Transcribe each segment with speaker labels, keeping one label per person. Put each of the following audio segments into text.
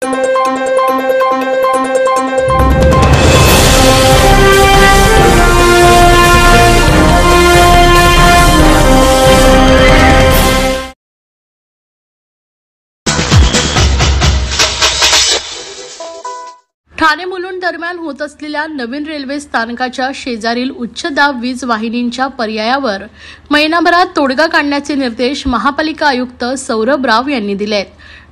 Speaker 1: ठाणे मुलुंड दरम्यान होत असलेल्या नवीन रेल्वे स्थानकाच्या शेजारील उच्च दाब वीज वाहिनींच्या पर्यायावर महिनाभरात तोडगा काढण्याचे निर्देश महापालिका आयुक्त सौरभ राव यांनी दिलेत।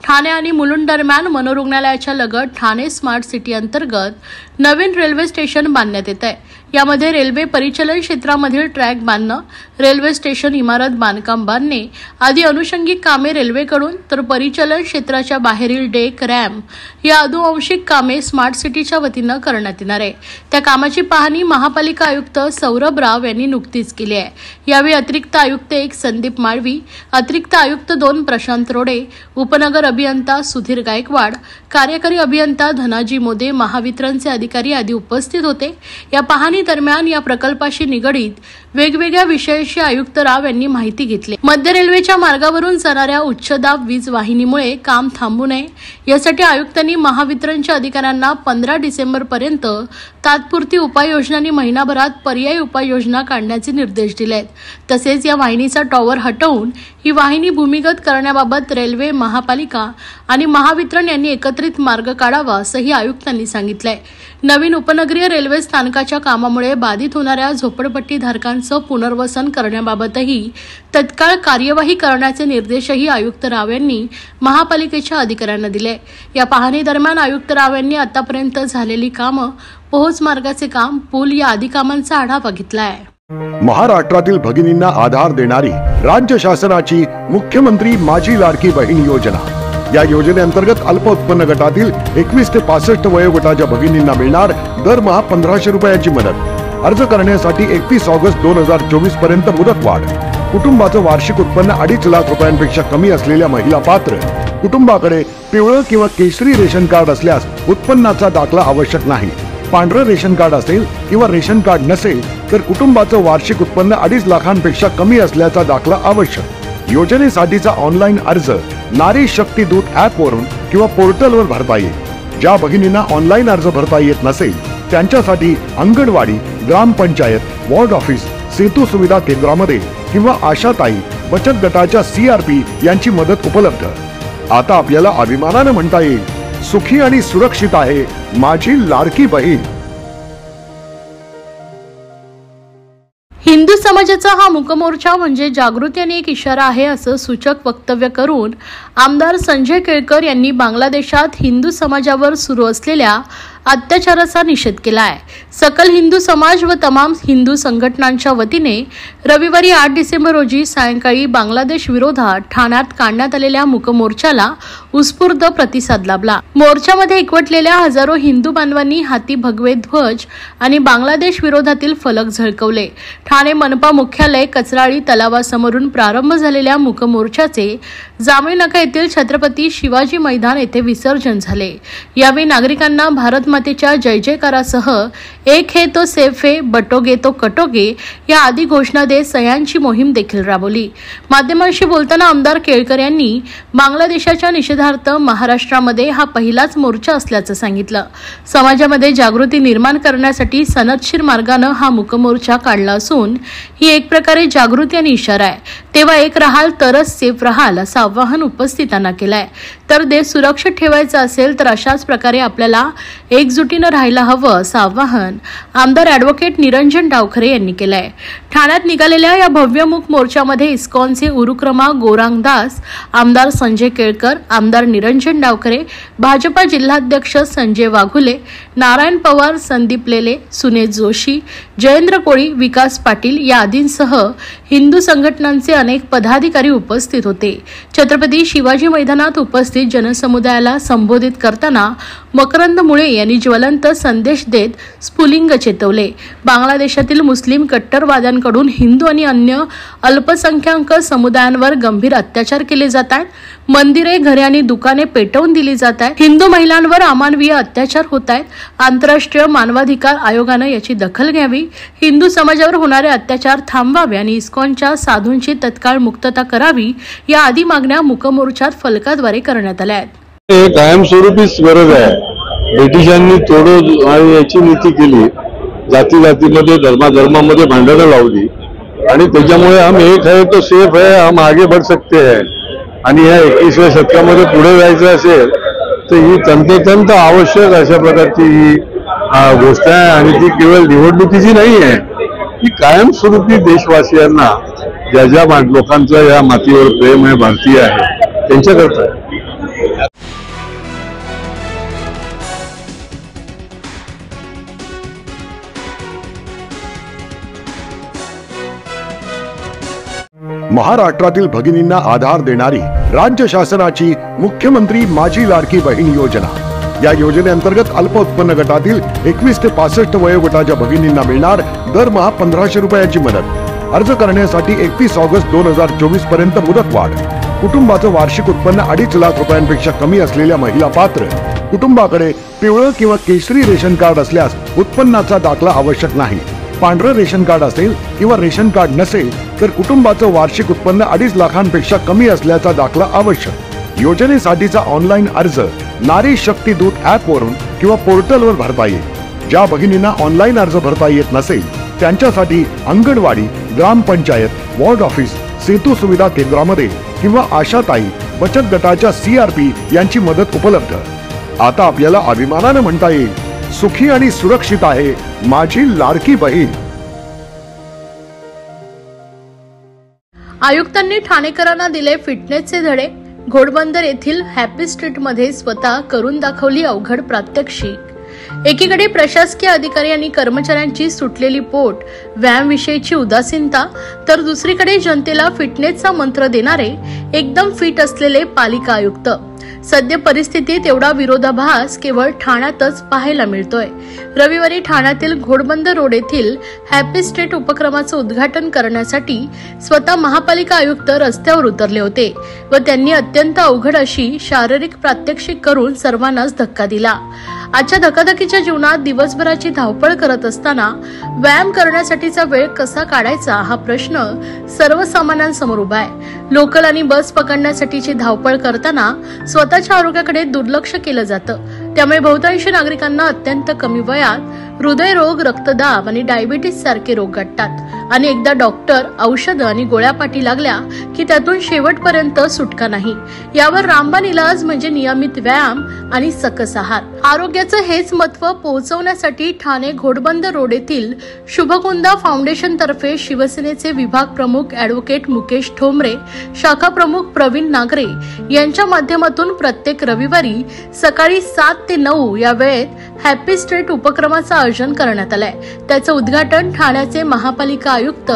Speaker 1: ठाणे आणि मुलुंड दरम्यान मनोरुग्णालयाच्या लगत ठाणे स्मार्ट सिटी अंतर्गत नवीन रेल्वे स्टेशन बांधण्यात येत आहे। यामध्ये रेल्वे परिचालन क्षेत्रामधील ट्रॅक बांधणं, रेल्वे स्टेशन इमारत बांधकाम बांधणे आदी अनुषंगिक कामे रेल्वेकडून, तर परिचालन क्षेत्राच्या बाहेरील डेक, रॅम्प या आनुवंशिक कामे स्मार्ट सिटीच्या वतीनं करण्यात येणार आहे। त्या कामाची पाहणी महापालिका आयुक्त सौरभ राव यांनी नुकतीच केली आहे। यावेळी अतिरिक्त आयुक्त 1 संदीप माळवी, अतिरिक्त आयुक्त 2 प्रशांत रोडे, उपनगर अभियंता सुधीर गायकवाड, कार्यकारी अभियंता धनाजी मोदे, महावितरणचे अधिकारी आदी उपस्थित होते। या पाहणी दरम्यान या प्रकल्पाशी निगडीत वेगवेगळ्या विषयाची आयुक्त राव यांनी माहिती घेतली। मध्य रेल्वेच्या मार्गावरून जाणाऱ्या उच्च दाब वीज वाहिनीमुळे काम थांबू नये यासाठी आयुक्तांनी महावितरणच्या अधिकाऱ्यांना 15 डिसेंबर पर्यंत तात्पुरती उपाययोजना आणि महिनाभरात पर्यायी उपाययोजना काढण्याचे निर्देश दिलेत। तसेच या वाहिनीचा टॉवर हटवून ही वाहिनी भूमिगत करण्याबाबत रेल्वे, महापालिका आणि महावितरण यांनी एकत्रित मार्ग काढावा असंही आयुक्तांनी सांगितलंय। नवीन उपनगरीय रेल्वे स्थानकाच्या कामामुळे बाधित होणाऱ्या झोपडपट्टीधारकांचं पुनर्वसन करण्याबाबतही तत्काळ कार्यवाही करण्याचे निर्देशही आयुक्त राव यांनी महापालिकेच्या अधिकाऱ्यांना दिले। या पाहणी दरम्यान आयुक्त राव यांनी आतापर्यंत झालेली कामं, पोहोच मार्गाचे काम, पूल या आदी कामांचा आढावा घेतलाय।
Speaker 2: महाराष्ट्रातील भगिनींना आधार देणारी राज्य शासनाची मुख्यमंत्री माझी लाडकी बहीण योजना। या योजनेअंतर्गत अल्प उत्पन्न गटातील 21 ते 65 वयोगटाच्या भगिनींना मिळणार दरमहा 1500 रुपयाची मदत। अर्ज करण्यासाठी 31 ऑगस्ट 2024 पर्यंत मुदतवाढ। कुटुंबाचं वार्षिक उत्पन्न 2.5 लाख रुपयांपेक्षा कमी असलेल्या महिला पात्र। कुटुंबाकडे पिवळं किंवा केशरी रेशन कार्ड असल्यास उत्पन्नाचा दाखला आवश्यक नाही। पांढरं रेशन कार्ड असेल किंवा रेशन कार्ड नसेल तर कुटुंबाचं वार्षिक उत्पन्न 2.5 लाखांपेक्षा कमी असल्याचा दाखला आवश्यक। योजनेसाठीचा ऑनलाईन अर्ज नारी शक्ती दूत ॲप वरून किंवा पोर्टलवर भरता येईल। ज्या भगिनींना ऑनलाईन अर्ज भरता येत नसेल त्यांच्यासाठी अंगणवाडी, ग्रामपंचायत, वॉर्ड ऑफिस, सेतू सुविधा केंद्रामध्ये किंवा आशाताई बचत गटाच्या CRP यांची मदत उपलब्ध। आता आपल्याला अभिमानाने म्हणता येईल, सुखी आणि सुरक्षित आहे माझी लाडकी बहीण।
Speaker 1: हिंदू समाजाचा हा मूकमोर्चा म्हणजे जागृती आणि एक इशारा आहे असं सूचक वक्तव्य करून आमदार संजय केळकर यांनी बांगलादेशात हिंदू समाजावर सुरू असलेल्या अत्याचाराचा निषेध केला आहे। सकल हिंदू समाज व तमाम हिंदू संघटनांच्या वतीने रविवारी 8 डिसेंबर रोजी सायंकाळी बांगलादेश विरोधात ठाण्यात काढण्यात आलेल्या मूकमोर्चाला उत्स्फूर्त प्रतिसाद लाभला। मोर्चामध्ये एकवटलेल्या हजारो हिंदू बांधवांनी हाती भगवे ध्वज आणि बांगलादेश विरोधातील फलक झळकवले। ठाणे मनपा मुख्यालय कचराळी तलावासमोरून प्रारंभ झालेल्या मूकमोर्चाचे जांभळी नाका येथील छत्रपती शिवाजी मैदान येथे विसर्जन झाले। यावेळी नागरिकांना भारत मातेच्या जय जयकारासह एक है तो सेफ है, बटोगे तो कटोगे या आदी घोषणा देत सह्यांची मोहीम देखील राबवली। माध्यमांशी बोलताना आमदार केळकर यांनी बांगलादेशाच्या निषेधार्थ महाराष्ट्रामध्ये हा पहिलाच मोर्चा असल्याचं सांगितलं। समाजामध्ये जागृती निर्माण करण्यासाठी सनदशीर मार्गाने हा मूकमोर्चा काढला असून ही एक प्रकारे जागृती आणि इशारा आहे। तेव्हा एक राहाल तरच सेफ राहाल असं आवाहन उपस्थितांना केलंय। तर देश सुरक्षित ठेवायचा असेल तर अशाच प्रकारे आपल्याला एकजुटीनं राहायला हवं असं आवाहन आमदार ॲडव्होकेट निरंजन डावखरे यांनी केलंय। ठाण्यात निघालेल्या या भव्य मूक मोर्चामध्ये इस्कॉनचे उरुक्रमा गोरांगदास, आमदार संजय केळकर, आमदार निरंजन डावखरे, भाजपा जिल्हाध्यक्ष संजय वाघुले, नारायण पवार, संदीप लेले, सुनेश जोशी, जयेंद्र कोळी, विकास पाटील या आदींसह हिंदू संघटनांचे अनेक पदाधिकारी उपस्थित होते। छत्रपती शिवाजी मैदानात उपस्थित जनसमुदायाला संबोधित करताना मकरंद मुळे यांनी ज्वलंत संदेश देत स्फुलिंग चेतवले। बांगलादेशातील मुस्लिम कट्टरवाद्यांकडून हिंदू आणि अन्य अल्पसंख्याक समुदायांवर गंभीर अत्याचार केले जातात। मंदिरे, घरे आणि दुकाने पेटवून दिली जात आहेत। हिंदू महिलांवर अमानवीय अत्याचार होत आहेत। आंतरराष्ट्रीय मानवाधिकार आयोगाने याची दखल घ्यावी, हिंदू समाजावर होणारे अत्याचार थांबवावे आणि इस्कॉनच्या साधूंची तत्काळ मुक्तता करावी या आदी मागण्या मूकमोर्चात फलकाद्वारे करण्यात आल्या आहेत।
Speaker 3: हे कायमस्वरूपीच गरज आहे। ब्रिटिशांनी थोडं आणि याची नीती केली, जाती जातीमध्ये धर्माधर्मामध्ये भांडणं लावली आणि त्याच्यामुळे हम एक है तो सेफ है, हम आगे बढ़ सकते हैं। आणि या 21व्या शतकामध्ये पुढे जायचं असेल तर ही तंतोतंत आवश्यक अशा प्रकारची ही गोष्ट आहे आणि ती केवळ निवडणुकीची नाही आहे, ही कायमस्वरूपी देशवासियांना ज्या ज्या लोकांचं या मातीवर प्रेम आहे, भारतीय आहे, त्यांच्याकरता आहे।
Speaker 2: महाराष्ट्रातील भगिनींना आधार देणारी राज्य शासनाची मुख्यमंत्री माझी लाडकी बहीण योजना। या योजनेअंतर्गत अल्प उत्पन्न गटातील 21 ते 65 वयोगटाच्या भगिनींना मिळणार दरमहा 1500 रुपयाची मदत। अर्ज करण्यासाठी 31 ऑगस्ट 2024 पर्यंत मुदतवाढ। कुटुंबाचं वार्षिक उत्पन्न 2.5 लाख रुपयांपेक्षा कमी असलेल्या महिला पात्र। कुटुंबाकडे पिवळं किंवा केशरी रेशन कार्ड असल्यास उत्पन्नाचा दाखला आवश्यक नाही। पांढरं रेशन कार्ड असेल किंवा रेशन कार्ड नसेल तर कुटुंबाचं वार्षिक उत्पन्न 2.5 लाखांपेक्षा कमी असल्याचा दाखला आवश्यक। योजनेसाठीचा ऑनलाईन अर्ज नारी शक्ती दूत ऍप वरून किंवा पोर्टलवर भरता येईल। ज्या भगिनींना ऑनलाईन अर्ज भरता येत नसेल त्यांच्यासाठी अंगणवाडी, ग्रामपंचायत, वॉर्ड ऑफिस, सेतू सुविधा केंद्रामध्ये किंवा आशाताई बचत गटाच्या CRP यांची मदत उपलब्ध। आता आपल्याला अभिमानाने म्हणता येईल, सुखी आणि सुरक्षित आहे माझी लाडकी बहीण।
Speaker 1: आयुक्तांनी ठाणेकरांना दिले फिटनेसचे धडे। घोडबंदर येथील हॅपी स्ट्रीट मध्ये स्वतः करून दाखवली अवघड प्रात्यक्षिक। एकीकडे प्रशासकीय अधिकारी आणि कर्मचाऱ्यांची सुटलेली पोट, व्यायाम विषयीची उदासीनता, तर दुसरीकडे जनतेला फिटनेसचा मंत्र देणारे एकदम फिट असलेले पालिका आयुक्त। सद्य परिस्थितीत एवढा विरोधाभास केवळ ठाण्यातच पाहायला मिळतोय। रविवारी ठाण्यातील घोडबंदर रोड येथील हॅपी स्ट्रीट उपक्रमाचं उद्घाटन करण्यासाठी स्वतः महापालिका आयुक्त रस्त्यावर उतरले होते व त्यांनी अत्यंत अवघड अशी शारीरिक प्रात्यक्षिक करून सर्वांनाच धक्का दिला। आजच्या धकाधकीच्या जीवनात दिवसभराची धावपळ करत असताना व्यायाम करण्यासाठीचा वेळ कसा काढायचा हा प्रश्न सर्वसामान्यांसमोर उभा आहे। लोकल आणि बस पकडण्यासाठीची धावपळ करताना स्वतःच्या आरोग्याकडे दुर्लक्ष केलं जातं। त्यामुळे बहुतांश नागरिकांना अत्यंत कमी वयात हृदयरोग, रक्तदाब आणि डायबिटीस सारखे रोग गाठतात आणि एकदा डॉक्टर औषधं आणि गोळ्यापाठी लागल्या की त्यातून शेवटपर्यंत सुटका नाही। यावर रामबाण इलाज म्हणजे नियमित व्यायाम आणि सकस आहार। आरोग्याचं हेच महत्त्व पोहोचवण्यासाठी ठाणे घोडबंदर रोड येथील शुभकुंदा फाउंडेशन तर्फे शिवसेनेचे विभाग प्रमुख ॲडव्होकेट मुकेश ठोंबरे, शाखा प्रमुख प्रवीण नागरे यांच्या माध्यमातून प्रत्येक रविवारी सकाळी 7 ते 9 या वेळेत हॅपी स्ट्रीट उपक्रमाचं आयोजन करण्यात आलंय। त्याचं उद्घाटन ठाण्याचे महापालिका आयुक्त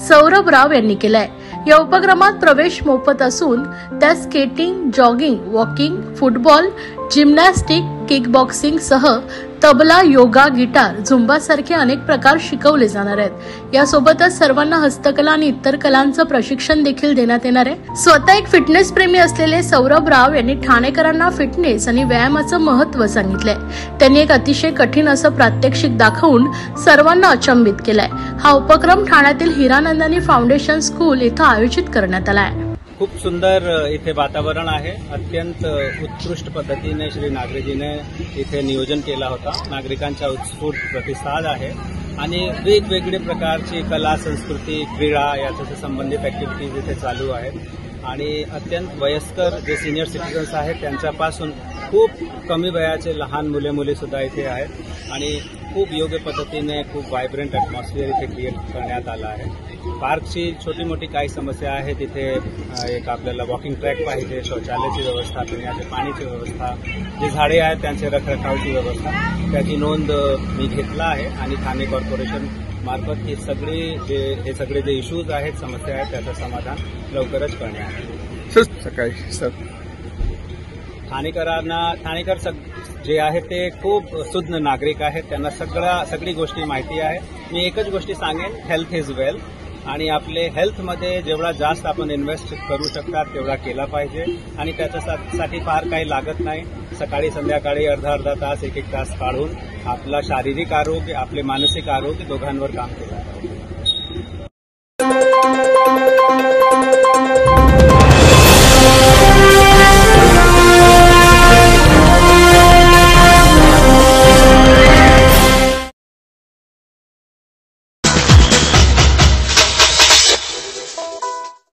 Speaker 1: सौरभ राव यांनी केलंय। या उपक्रमात प्रवेश मोफत असून त्यात skating, jogging, walking, football, gymnastic, kick boxing सह तबला, योगा, गिटार, झुंबा सारखे अनेक प्रकार शिकवले जाणार आहेत। यासोबतच सर्वांना हस्तकला आणि इतर कलांचं प्रशिक्षण देखील देण्यात येणार आहे। स्वतः एक फिटनेस प्रेमी असलेले सौरभ राव यांनी ठाणेकरांना फिटनेस आणि व्यायामाचं महत्त्व सांगितलंय। त्यांनी एक अतिशय कठीण असं प्रात्यक्षिक दाखवून सर्वांना अचंबित केलंय। हा उपक्रम ठाण्यातील हिरानंदानी फाउंडेशन स्कूल इथं आयोजित करण्यात आला आहे।
Speaker 4: खूप सुंदर इथे वातावरण आहे। अत्यंत उत्कृष्ट पद्धतीने श्री नागरेजीने इथे नियोजन केला होता। नागरिकांचा उत्स्फूर्त प्रतिसाद आहे आणि वेगवेगळे प्रकारची कला, संस्कृती, क्रीडा याच्याशी संबंधित ऍक्टिव्हिटीज इथे चालू आहेत आणि अत्यंत वयस्कर जे सिनियर सिटीजन्स आहेत त्यांच्यापासून खूप कमी वयाचे लहान मुले सुद्धा इथे आहेत आणि खूप योग्य पद्धतीने खूप व्हायब्रंट ॲटमॉस्फिअर इथे क्रिएट करण्यात आलं आहे। पार्कची छोटी मोठी काही समस्या आहेत। इथे एक आपल्याला वॉकिंग ट्रॅक पाहिजे, शौचालयाची व्यवस्था, पिण्याच्या पाण्याची व्यवस्था, जे झाडे आहेत त्यांचे रखरखावची व्यवस्था, त्याची नोंद मी घेतला आहे आणि ठाणे कॉर्पोरेशन मार्फत हे सगळे जे इश्यूज आहेत, समस्या आहेत त्याचं समाधान लवकरच करण्यात येईल।
Speaker 5: सकाळी सर
Speaker 4: ठाणेकर जे आहेत ते खूप सुज्ञ नागरिक आहेत। त्यांना सगळी गोष्टी माहिती आहे। मी एकच गोष्टी सांगेन, हेल्थ इज वेल्थ आणि आपले हेल्थमध्ये जेवढा जास्त आपण इन्व्हेस्ट करू शकतात तेवढा केला पाहिजे आणि त्याच्यासाठी फार काही लागत नाही। सकाळी संध्याकाळी अर्धा तास, एक तास काढून आपला शारीरिक आरोग्य, आपले मानसिक आरोग्य दोघांवर काम केलं पाहिजे।